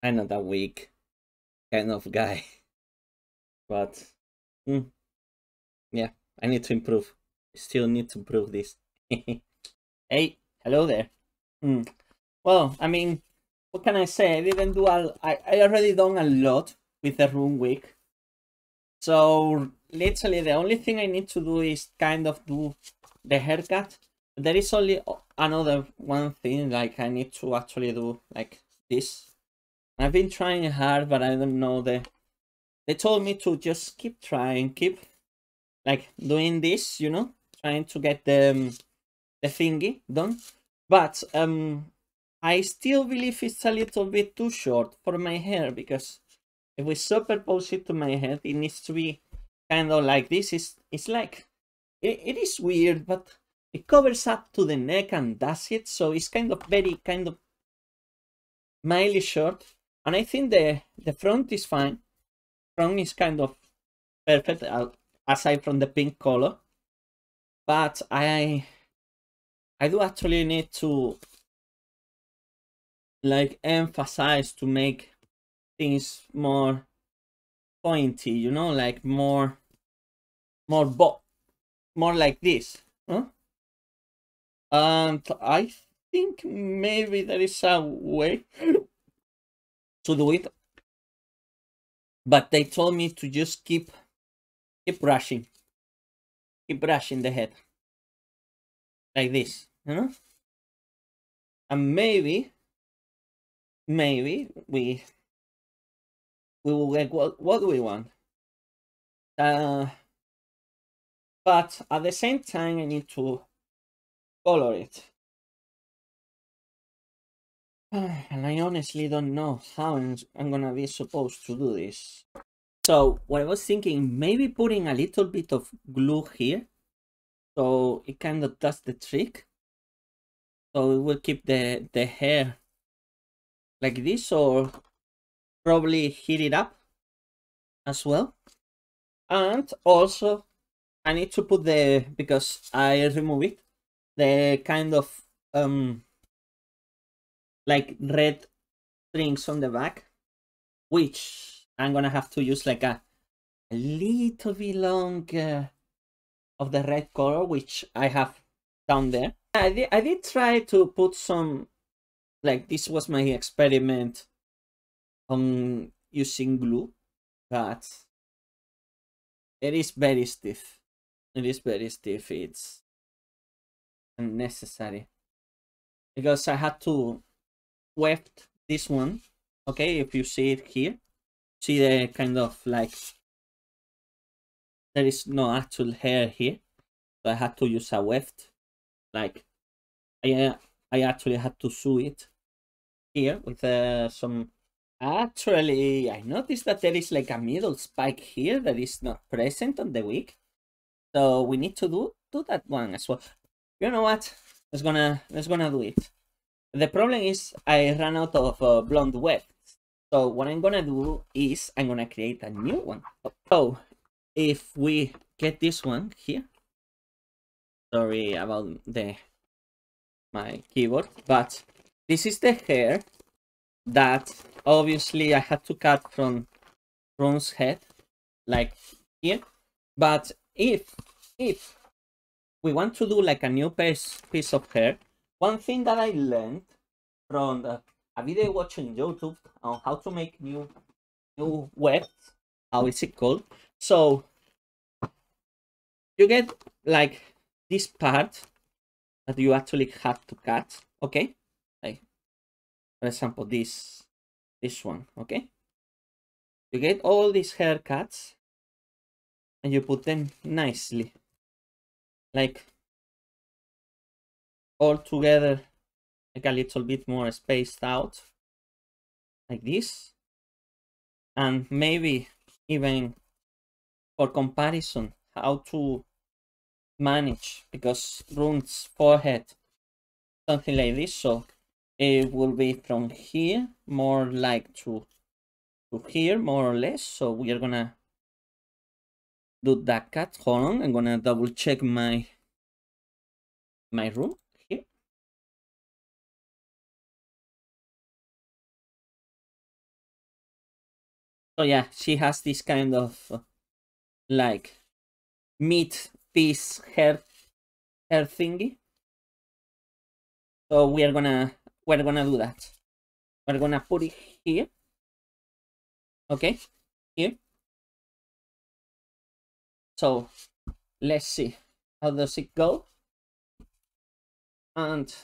I'm not a weak kind of guy, but yeah, I need to improve. Still need to improve this. Hey, hello there. Mm. Well, I mean, what can I say? I didn't do I already done a lot with the Roon week. So literally the only thing I need to do is kind of do the haircut. There is only another one thing, like I need to actually do like this. I've been trying hard, but I don't know they told me to just keep trying, keep like doing this, you know, trying to get the thingy done. But I still believe it's a little bit too short for my hair, because if we superpose it to my head, it needs to be kind of like this. It's like it is weird, but it covers up to the neck and that's it. So it's kind of mildly short. And I think the front is fine. Front is kind of perfect, aside from the pink color. But I do actually need to like emphasize to make things more pointy, you know, like more like this, huh? And I think maybe there is a way to do it, but they told me to just keep brushing the head like this, you know, and maybe we will get what we want. But at the same time, I need to color it. And I honestly don't know how I'm gonna be supposed to do this. So what I was thinking, maybe putting a little bit of glue here, so it kind of does the trick. So it will keep the hair like this, or probably heat it up as well. And also I need to put because I remove it, the kind of like red strings on the back, which I'm gonna have to use like a little bit long of the red color, which I have down there. I did try to put some, like this was my experiment on using glue, but it is very stiff. It is very stiff. It's unnecessary, because I had to weft this one. Okay, if you see it here, see the kind of like there is no actual hair here, so I had to use a weft. Like I actually had to sew it here with some. Actually, I noticed that there is like a middle spike here that is not present on the wig, so we need to do that one as well. You know what? Let's gonna do it. The problem is I ran out of blonde wefts, so what I'm gonna do is I'm gonna create a new one. So if we get this one here, sorry about my keyboard, but this is the hair that obviously I had to cut from Roon's head, like here. But if we want to do like a new piece of hair, one thing that I learned from a video watching YouTube on how to make new wefts, how is it called? So you get like this part that you actually have to cut, okay? Like for example this one, okay? You get all these haircuts and you put them nicely, like all together, like a little bit more spaced out, like this. And maybe even for comparison, how to manage, because Roon's forehead, something like this, so it will be from here more like to here, more or less. So we are gonna do that cut. Hold on, I'm gonna double check my room here. So yeah, she has this kind of like meat piece hair thingy. So we're gonna do that. We're gonna put it here. Okay, here. So let's see, how does it go? And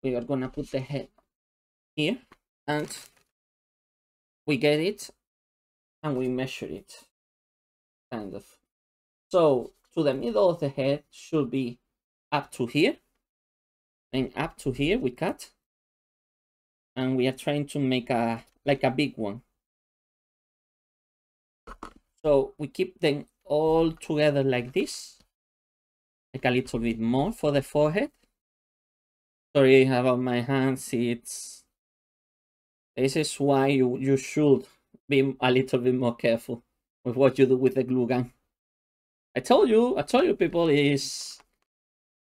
we are gonna put the head here, and we get it, and we measure it, kind of. So to the middle of the head should be up to here, and up to here we cut, and we are trying to make a big one. So we keep them all together like this, like a little bit more for the forehead. Sorry about my hands. This is why you should be a little bit more careful with what you do with the glue gun. I told you people, it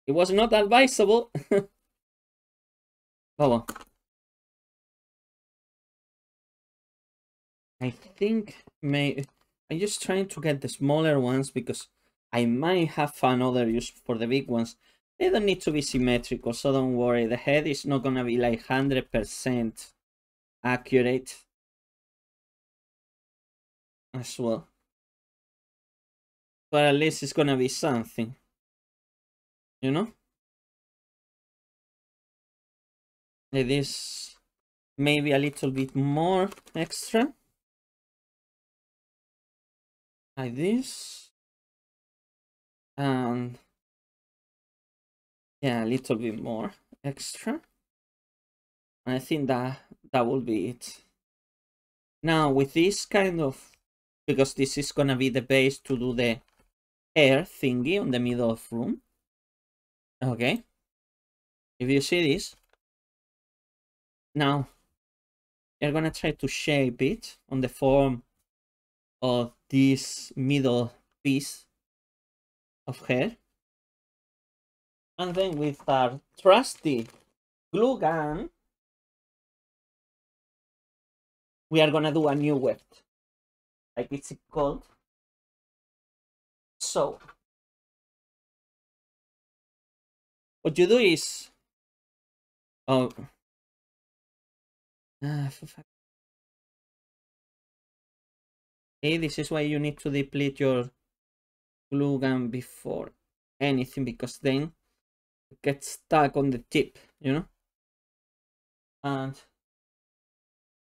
was not advisable. Hold on. I think I'm just trying to get the smaller ones because I might have another use for the big ones. They don't need to be symmetrical, so don't worry. The head is not gonna be like 100% accurate as well. But at least it's gonna be something, you know? Like this, maybe a little bit more extra. Like this. And yeah, a little bit more extra. And I think that will be it. Now with this kind of, because this is gonna be the base to do the hair thingy on the middle of room. Okay. If you see this, now you're gonna try to shape it on the form of this middle piece of hair. And then with our trusty glue gun, we are gonna do a new weft, like it's called. So what you do is, oh, hey, this is why you need to deplete your glue gun before anything, because then it gets stuck on the tip, you know. And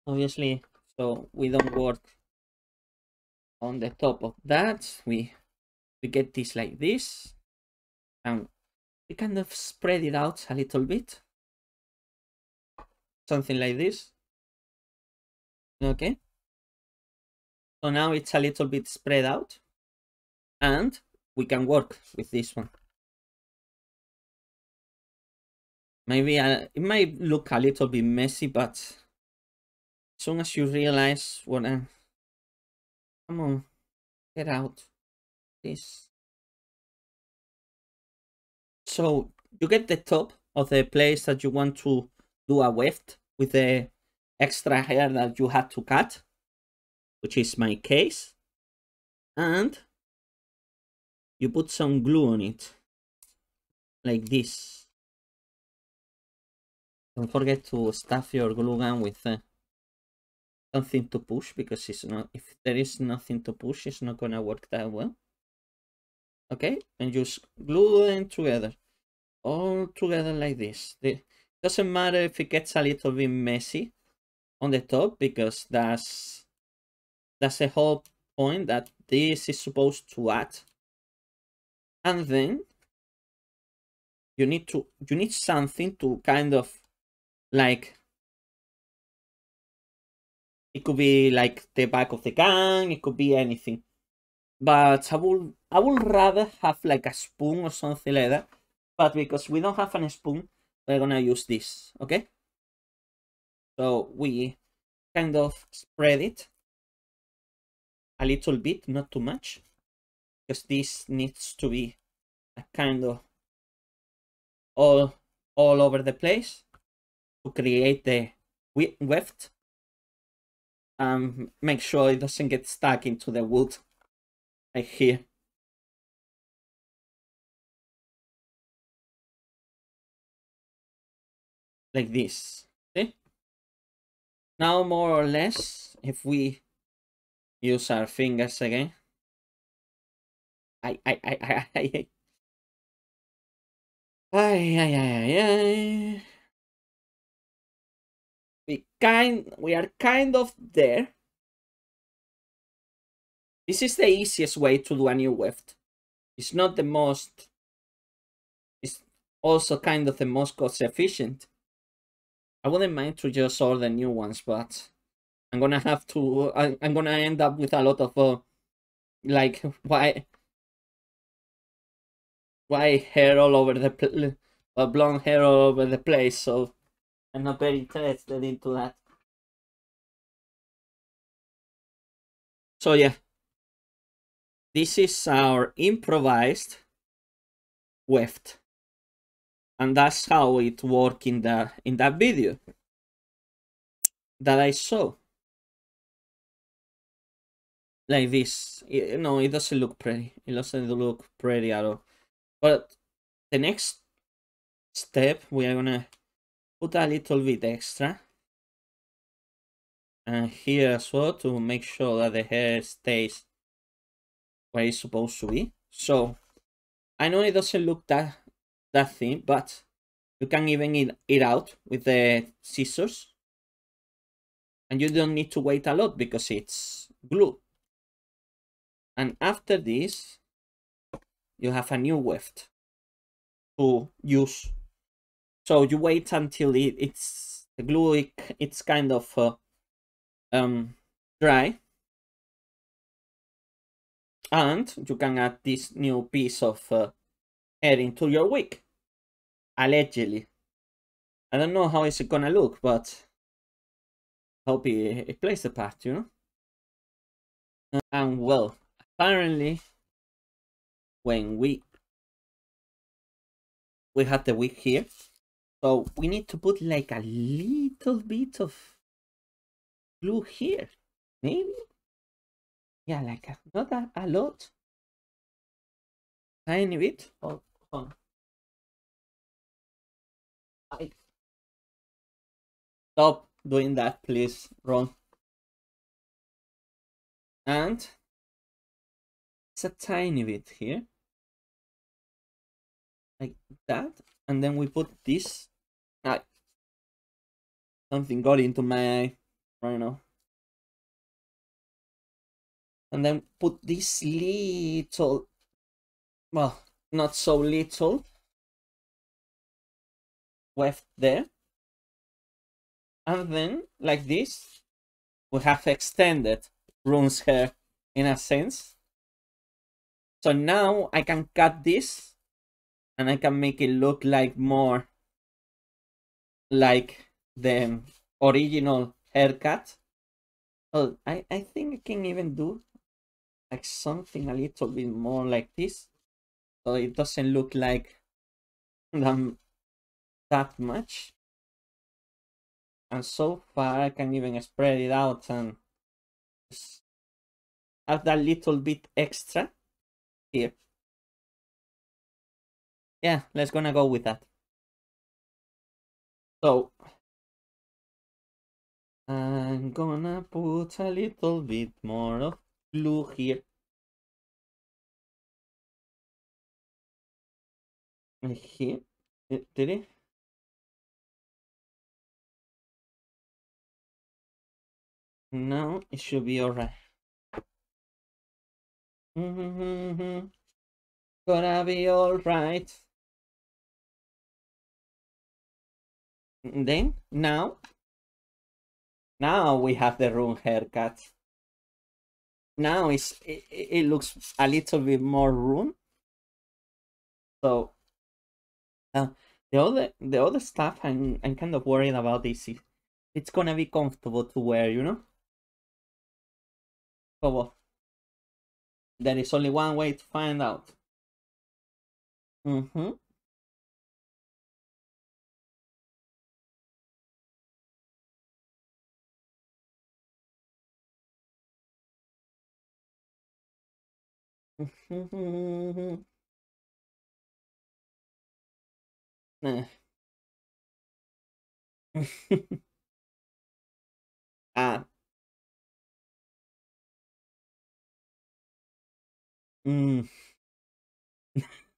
obviously, so we don't work on the top of that. We get this like this, and we kind of spread it out a little bit, something like this. Okay, so now it's a little bit spread out, and we can work with this one. Maybe it might look a little bit messy, but as soon as you realize what I'm, come on, get out this. So you get the top of the place that you want to do a weft with the extra hair that you had to cut, which is my case, and you put some glue on it like this. Don't forget to stuff your glue gun with something to push, because it's not, if there is nothing to push, it's not gonna work that well. Okay, and just glue them together, all together like this. It doesn't matter if it gets a little bit messy on the top, because that's the whole point that this is supposed to add. And then you need something to kind of like, it could be like the back of the gun, it could be anything, but I would rather have like a spoon or something like that. But because we don't have a spoon, we're gonna use this. Okay, so we kind of spread it a little bit, not too much, because this needs to be a kind of all over the place to create the weft. make sure it doesn't get stuck into the wood like here. Like this. See? Now more or less, if we use our fingers again. I we are kind of there. This is the easiest way to do a new weft. It's not the most, it's also kind of the most cost efficient. I wouldn't mind to just order new ones, but I'm gonna have to, I'm gonna end up with a lot of like white hair all over the blonde hair all over the place, so I'm not very interested into that. So yeah, this is our improvised weft, and that's how it worked in that video that I saw. Like this. No, it doesn't look pretty. It doesn't look pretty at all. But the next step, we are gonna put a little bit extra. And here as well to make sure that the hair stays where it's supposed to be. So I know it doesn't look that thin, but you can even it out with the scissors. And you don't need to wait a lot because it's glue. And after this, you have a new weft to use. So you wait until it's the glue. It's kind of dry, and you can add this new piece of hair into your wig. Allegedly, I don't know how it's gonna look, but I hope it plays the part, you know. And well, apparently, when we have the wig here, so we need to put like a little bit of glue here, maybe. Yeah, like not a lot, tiny bit. Oh, hold on. Stop doing that, please, Ron. And it's a tiny bit here, like that. And then we put this. Something got into my eye right now. And then put this little, well, not so little, weft there. And then, like this, we have extended Roon's hair in a sense. So now I can cut this and I can make it look like more like the original haircut. Oh, I think I can even do like something a little bit more like this. So it doesn't look like that much. And so far I can even spread it out and add that little bit extra here. Yeah, let's gonna go with that. So I'm gonna put a little bit more of glue here. Here. Did it? Now it should be alright. Gonna be alright. Then now we have the Roon haircut. Now it looks a little bit more Roon. So the other stuff I'm kind of worried about is if it's gonna be comfortable to wear, you know. So well, there is only one way to find out. Ah, mm.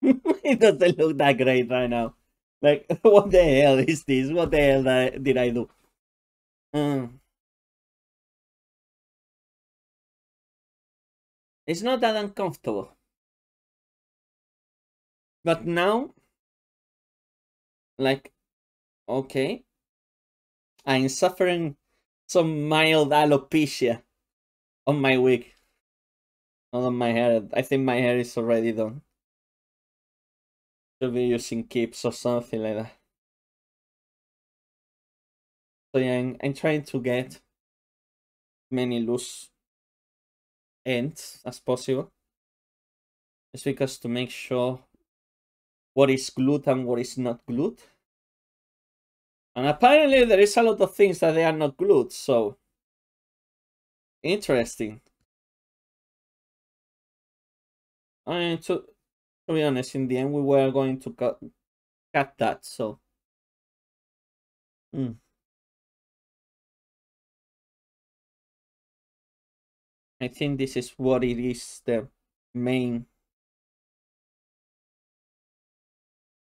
It doesn't look that great right now. Like, what the hell is this? What the hell did I do? Mm. It's not that uncomfortable. But now, like, okay, I'm suffering some mild alopecia on my wig, not on my hair. I think my hair is already done. Should be using keeps or something like that. So yeah, I'm trying to get many loose ends as possible. Just because to make sure what is glued and what is not glued. And apparently there is a lot of things that they are not glued, so interesting. I mean, to be honest, in the end we were going to cut that, so mm. I think this is what it is, the main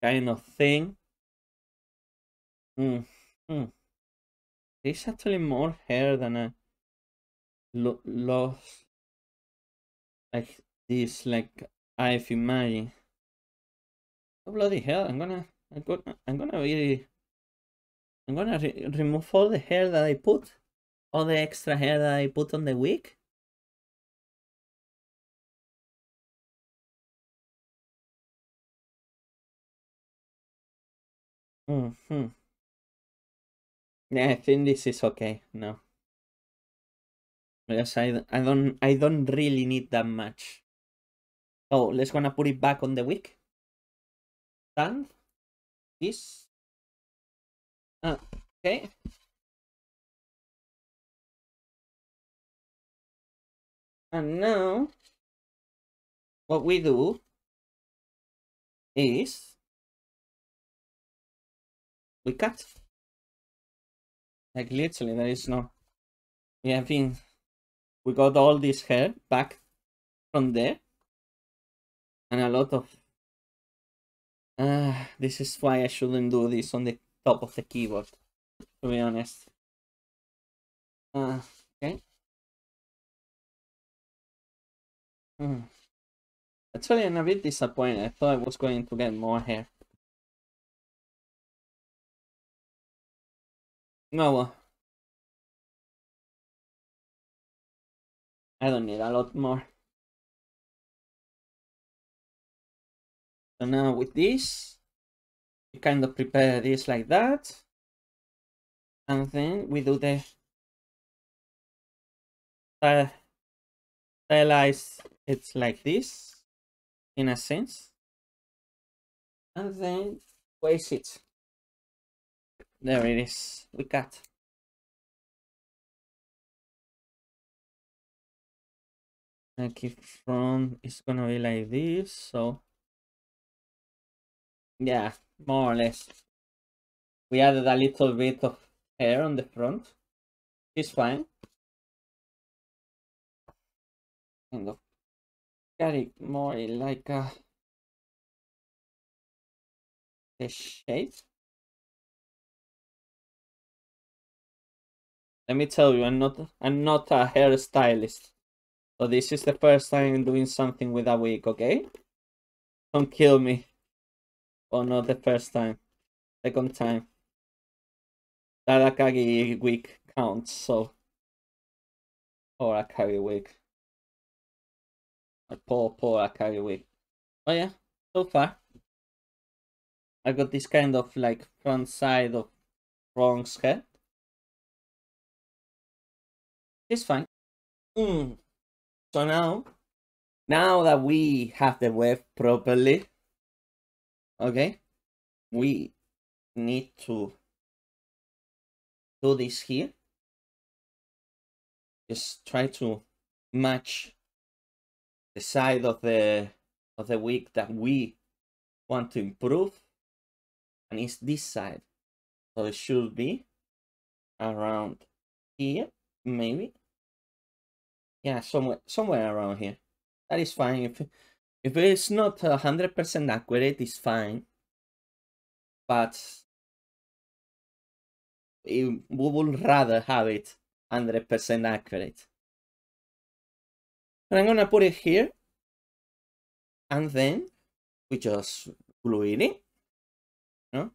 kind of thing. Mm. Mm. There's actually more hair than I lost. Like this, like I've imagined. Oh bloody hell! I'm gonna remove all the hair that I put, all the extra hair that I put on the wig. Hmm. Yeah, I think this is okay now. Because I don't really need that much. Oh, let's gonna put it back on the wig. Done. This. Okay. And now what we do is we cut. Like literally, there is no. We have been. We got all this hair back from there, and a lot of. This is why I shouldn't do this on the top of the keyboard. To be honest. Okay. Hmm. Actually, I'm a bit disappointed. I thought I was going to get more hair. No, well, I don't need a lot more. So now with this, we kind of prepare this like that. And then we do the stylize. It's like this, in a sense. And then place it. There it is. We cut. Like if front is gonna be like this, so yeah, more or less. We added a little bit of hair on the front. It's fine. Kind of got it more like the shape. Let me tell you, I'm not a hairstylist. So this is the first time I'm doing something with a wig, okay? Don't kill me. Oh, not the first time. Second time. That Akagi wig counts, so. Or Akagi wig. Poor Akagi wig. Oh yeah, so far. I got this kind of like front side of Ron's head. It's fine. So now that we have the web properly, okay, we need to do this here. Just try to match the side of the wig that we want to improve, and it's this side. So it should be around here, maybe. Yeah, somewhere around here. That is fine. If it's not 100% accurate, it's fine. But we would rather have it 100% accurate. And I'm gonna put it here, and then we just glue it in. No,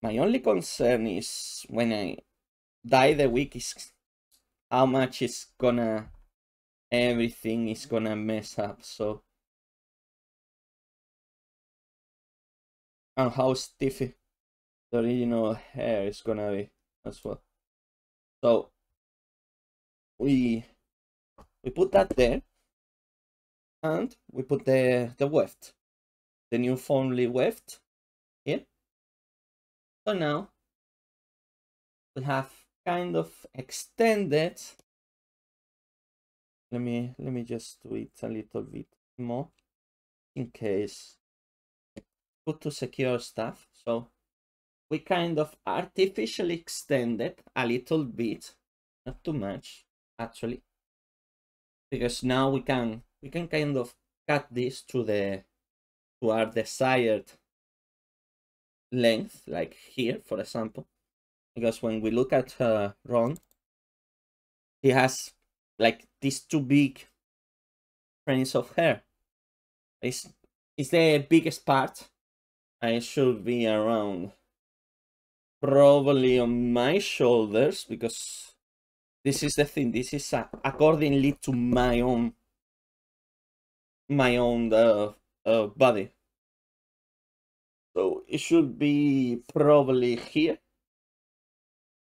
my only concern is when I dye the wig is how much everything is gonna mess up. So, and how stiff the original hair is gonna be as well. So we put that there, and we put the weft, the new Fonly weft here. So now we have kind of extended. Let me just do it a little bit more in case. Good to secure stuff. So we kind of artificially extended a little bit, not too much actually, because now we can kind of cut this to our desired length, like here, for example. Because when we look at Ron, he has like these two big strands of hair. It's the biggest part. I should be around probably on my shoulders, because this is the thing. This is accordingly to my own body. So it should be probably here.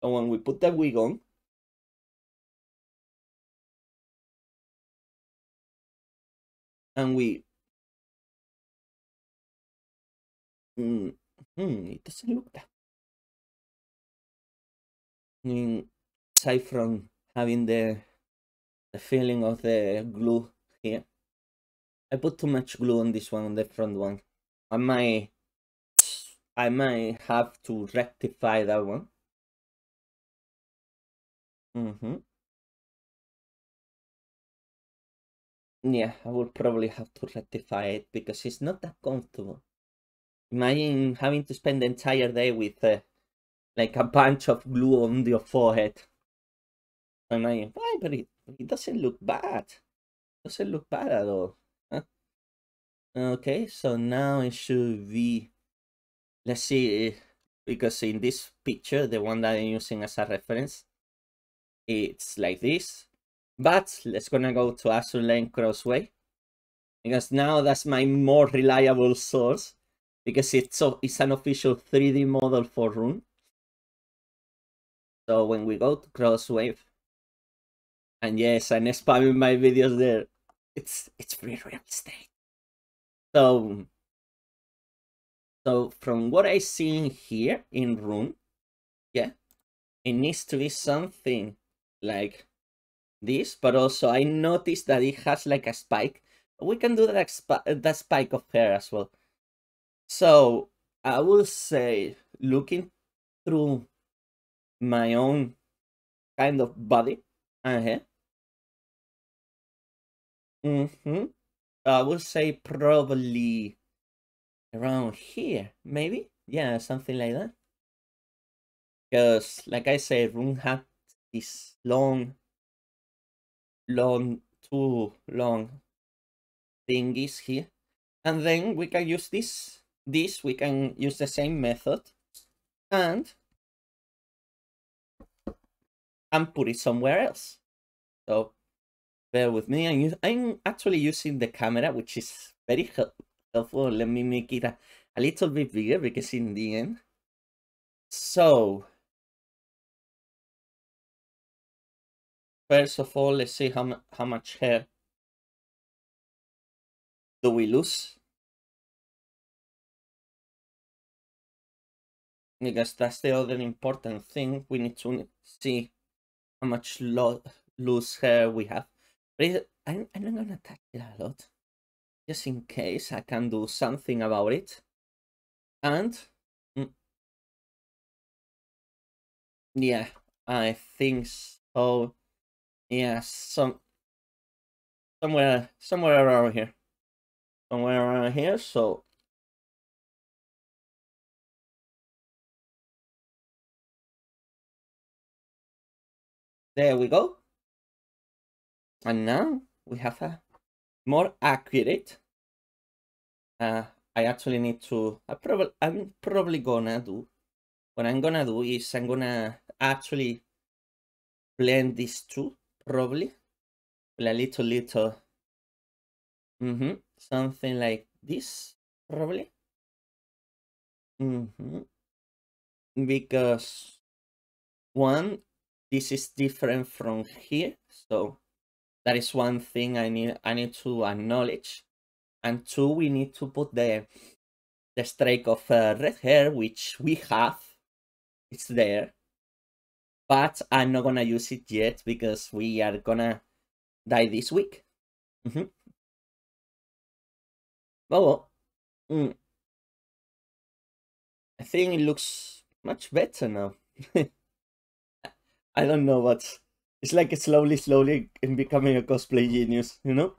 So when we put the wig on, and it doesn't look that. I mean, aside from having the feeling of the glue here, I put too much glue on this one, on the front one. I might have to rectify that one. Yeah, I will probably have to rectify it because it's not that comfortable. Imagine having to spend the entire day with like a bunch of glue on your forehead. And why? But it doesn't look bad. It doesn't look bad at all. Huh? Okay, so now it should be. Let's see, because in this picture, the one that I'm using as a reference, it's like this. But let's gonna go to Azur Crossway, because now that's my more reliable source, because it's an official 3D model for Roon. So when we go to Crosswave, and yes, I'm spamming my videos there, it's free real estate. So from what I see here in Roon, yeah, it needs to be something like this, but also I noticed that it has like a spike. We can do that spike of hair as well. So I will say, looking through my own kind of body and hair, I will say probably around here, maybe. Yeah, something like that. Because, like I said, Roon had this too long thingies here, and then we can use this. We can use the same method and put it somewhere else. So bear with me. I'm actually using the camera, which is very helpful. Let me make it a little bit bigger, because in the end. So first of all, let's see how much hair do we lose, because that's the other important thing. We need to see how much loose hair we have. But I'm not gonna touch it a lot, just in case I can do something about it. And mm, yeah, I think so. Yeah, somewhere around here, somewhere around here. So there we go. And now we have a more accurate. I actually need to. I'm probably gonna do. What I'm gonna do is I'm gonna actually blend these two probably with a little. Something like this probably. Because one, this is different from here, so that is one thing I need to acknowledge. And two, we need to put the streak of red hair, which we have. It's there, but I'm not gonna use it yet because we are gonna die this week. Well, I think it looks much better now. I don't know, but it's like slowly in becoming a cosplay genius, you know?